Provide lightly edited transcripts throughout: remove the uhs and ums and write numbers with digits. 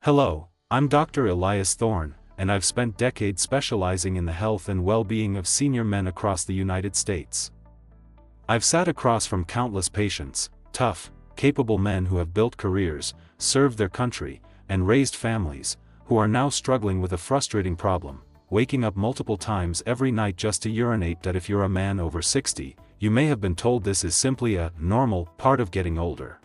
Hello, I'm Dr. Elias Thorne, and I've spent decades specializing in the health and well-being of senior men across the United States. I've sat across from countless patients, tough, capable men who have built careers, served their country, and raised families, who are now struggling with a frustrating problem, waking up multiple times every night just to urinate. That if you're a man over 60, you may have been told this is simply a normal part of getting older.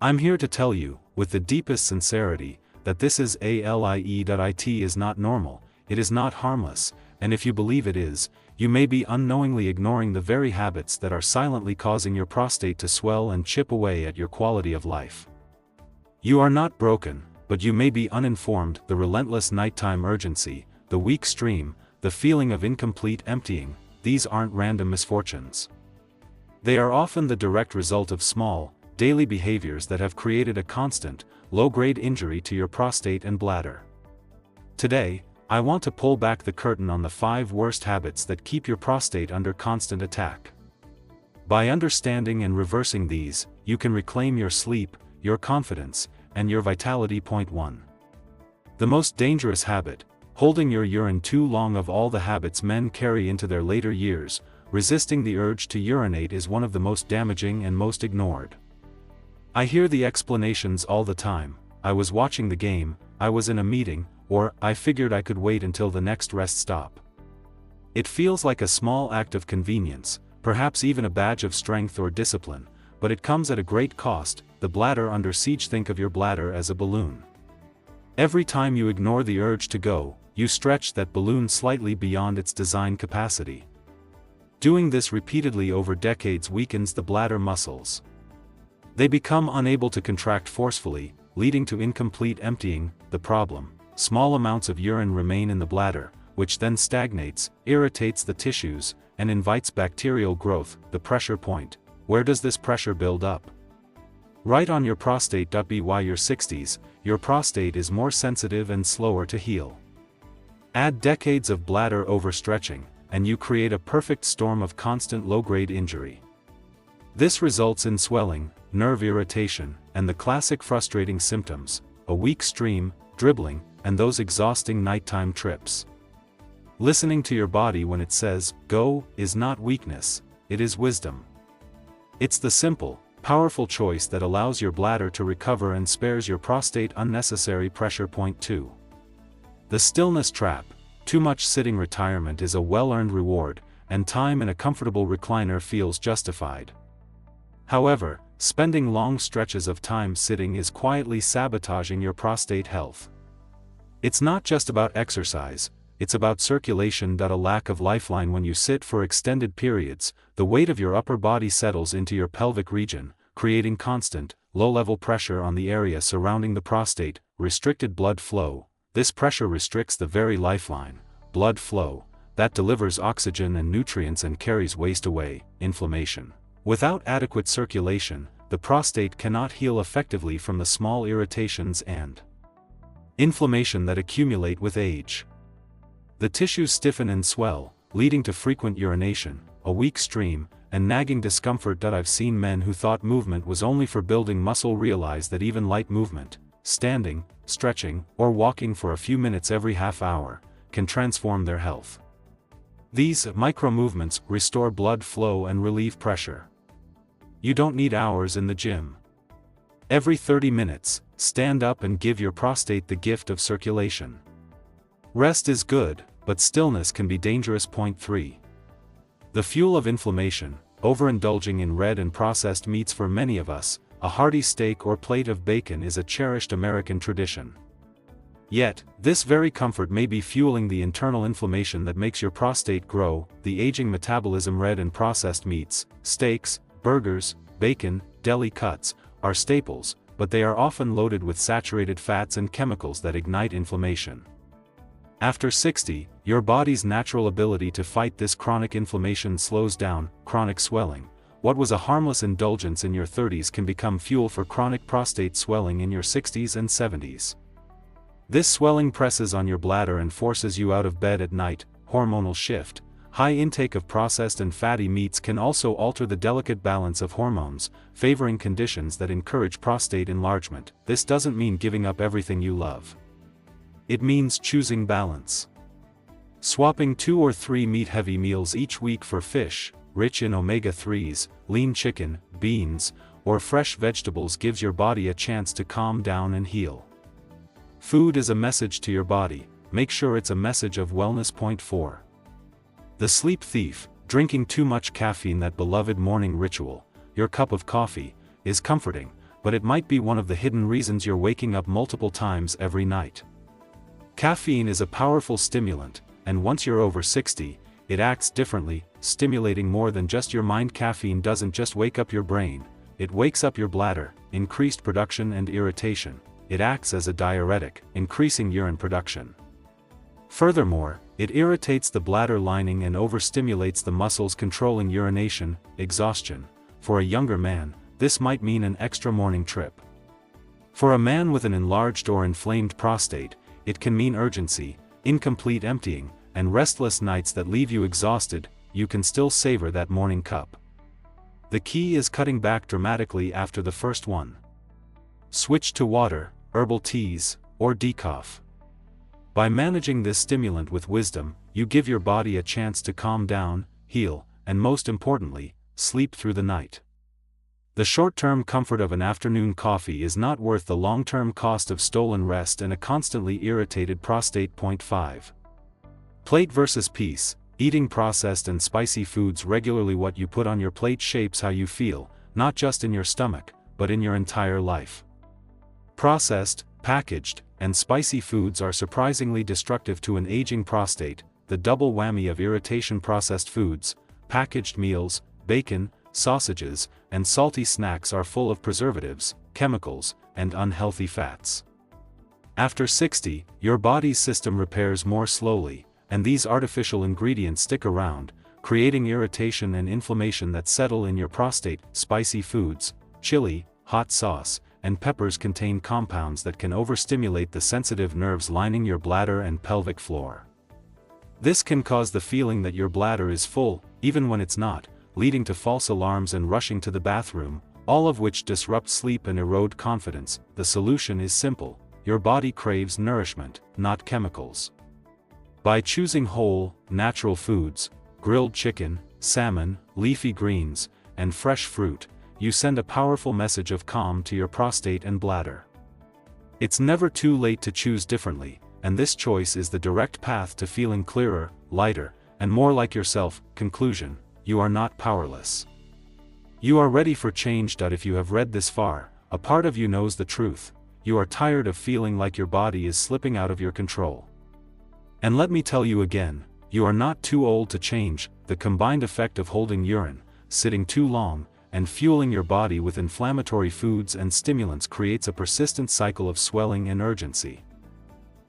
I'm here to tell you, with the deepest sincerity, that this is it is not normal, it is not harmless, and if you believe it is, you may be unknowingly ignoring the very habits that are silently causing your prostate to swell and chip away at your quality of life. You are not broken, but you may be uninformed. The relentless nighttime urgency, the weak stream, the feeling of incomplete emptying, these aren't random misfortunes. They are often the direct result of small, daily behaviors that have created a constant, low-grade injury to your prostate and bladder. Today, I want to pull back the curtain on the 5 worst habits that keep your prostate under constant attack. By understanding and reversing these, you can reclaim your sleep, your confidence, and your vitality. Point 1. The most dangerous habit: holding your urine too long. Of all the habits men carry into their later years, resisting the urge to urinate is one of the most damaging and most ignored. I hear the explanations all the time: I was watching the game, I was in a meeting, or I figured I could wait until the next rest stop. It feels like a small act of convenience, perhaps even a badge of strength or discipline, but it comes at a great cost. The bladder under siege. Think of your bladder as a balloon. Every time you ignore the urge to go, you stretch that balloon slightly beyond its design capacity. Doing this repeatedly over decades weakens the bladder muscles. They become unable to contract forcefully, leading to incomplete emptying. The problem: small amounts of urine remain in the bladder, which then stagnates, irritates the tissues, and invites bacterial growth. The pressure point: where does this pressure build up? Right on your prostate. By your 60s, your prostate is more sensitive and slower to heal. Add decades of bladder overstretching, and you create a perfect storm of constant low-grade injury. This results in swelling, nerve irritation, and the classic frustrating symptoms: a weak stream, dribbling, and those exhausting nighttime trips. Listening to your body when it says, "Go," is not weakness, it is wisdom. It's the simple, powerful choice that allows your bladder to recover and spares your prostate unnecessary pressure. Point 2. The stillness trap: too much sitting. Retirement is a well-earned reward, and time in a comfortable recliner feels justified. However, spending long stretches of time sitting is quietly sabotaging your prostate health. It's not just about exercise, it's about circulation. A lack of lifeline: when you sit for extended periods, the weight of your upper body settles into your pelvic region, creating constant, low-level pressure on the area surrounding the prostate. Restricted blood flow: this pressure restricts the very lifeline, blood flow, that delivers oxygen and nutrients and carries waste away. Inflammation: without adequate circulation, the prostate cannot heal effectively from the small irritations and inflammation that accumulate with age. The tissues stiffen and swell, leading to frequent urination, a weak stream, and nagging discomfort. I've seen men who thought movement was only for building muscle realize that even light movement, standing, stretching, or walking for a few minutes every half hour, can transform their health. These micro-movements restore blood flow and relieve pressure. You don't need hours in the gym. Every 30 minutes, stand up and give your prostate the gift of circulation. Rest is good, but stillness can be dangerous. Point 3. The fuel of inflammation: overindulging in red and processed meats. For many of us, a hearty steak or plate of bacon is a cherished American tradition. Yet, this very comfort may be fueling the internal inflammation that makes your prostate grow. The aging metabolism: red and processed meats, steaks, burgers, bacon, deli cuts, are staples, but they are often loaded with saturated fats and chemicals that ignite inflammation. After 60, your body's natural ability to fight this chronic inflammation slows down. Chronic swelling: what was a harmless indulgence in your 30s can become fuel for chronic prostate swelling in your 60s and 70s. This swelling presses on your bladder and forces you out of bed at night. Hormonal shift: High intake of processed and fatty meats can also alter the delicate balance of hormones, favoring conditions that encourage prostate enlargement. This doesn't mean giving up everything you love. It means choosing balance. Swapping 2 or 3 meat-heavy meals each week for fish, rich in omega-3s, lean chicken, beans, or fresh vegetables gives your body a chance to calm down and heal. Food is a message to your body. Make sure it's a message of wellness. Point 4. The sleep thief. Drinking too much caffeine. That beloved morning ritual, your cup of coffee, is comforting, but it might be one of the hidden reasons you're waking up multiple times every night. Caffeine is a powerful stimulant, and once you're over 60, it acts differently, stimulating more than just your mind. Caffeine doesn't just wake up your brain, it wakes up your bladder, increased production and irritation. It acts as a diuretic, increasing urine production. Furthermore, it irritates the bladder lining and overstimulates the muscles controlling urination, exhaustion. For a younger man, this might mean an extra morning trip. For a man with an enlarged or inflamed prostate, it can mean urgency, incomplete emptying, and restless nights that leave you exhausted. You can still savor that morning cup. The key is cutting back dramatically after the first one. Switch to water, herbal teas, or decaf. By managing this stimulant with wisdom, you give your body a chance to calm down, heal, and most importantly, sleep through the night. The short-term comfort of an afternoon coffee is not worth the long-term cost of stolen rest and a constantly irritated prostate. Point 5. Plate versus piece. Eating processed and spicy foods regularly. What you put on your plate shapes how you feel, not just in your stomach, but in your entire life. Processed, packaged, and spicy foods are surprisingly destructive to an aging prostate. The double whammy of irritation. Processed foods, packaged meals, bacon, sausages, and salty snacks are full of preservatives, chemicals, and unhealthy fats. After 60, your body's system repairs more slowly, and these artificial ingredients stick around, creating irritation and inflammation that settle in your prostate. Spicy foods, chili, hot sauce, and peppers contain compounds that can overstimulate the sensitive nerves lining your bladder and pelvic floor. This can cause the feeling that your bladder is full, even when it's not, leading to false alarms and rushing to the bathroom, all of which disrupt sleep and erode confidence. The solution is simple: your body craves nourishment, not chemicals. By choosing whole, natural foods, grilled chicken, salmon, leafy greens, and fresh fruit, you send a powerful message of calm to your prostate and bladder. It's never too late to choose differently, and this choice is the direct path to feeling clearer, lighter, and more like yourself. Conclusion: you are not powerless. You are ready for change. If you have read this far, a part of you knows the truth. You are tired of feeling like your body is slipping out of your control. And let me tell you again, you are not too old to change. The combined effect of holding urine, sitting too long, and fueling your body with inflammatory foods and stimulants creates a persistent cycle of swelling and urgency.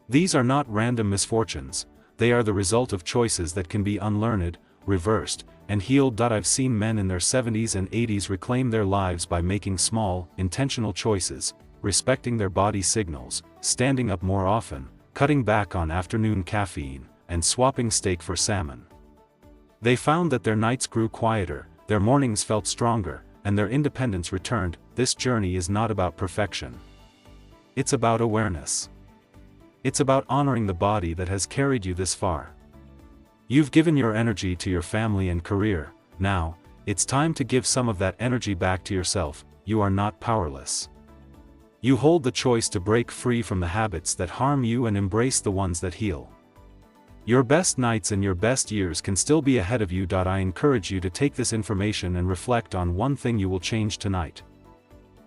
These are not random misfortunes, they are the result of choices that can be unlearned, reversed, and healed. I've seen men in their 70s and 80s reclaim their lives by making small, intentional choices, respecting their body signals, standing up more often, cutting back on afternoon caffeine, and swapping steak for salmon. They found that their nights grew quieter, their mornings felt stronger, and their independence returned. This journey is not about perfection. It's about awareness. It's about honoring the body that has carried you this far. You've given your energy to your family and career. Now, it's time to give some of that energy back to yourself. You are not powerless. You hold the choice to break free from the habits that harm you and embrace the ones that heal. Your best nights and your best years can still be ahead of you. I encourage you to take this information and reflect on one thing you will change tonight.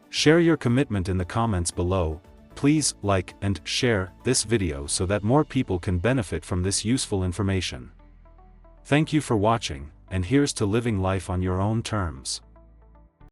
Share your commitment in the comments below. Please like and share this video so that more people can benefit from this useful information. Thank you for watching, and here's to living life on your own terms.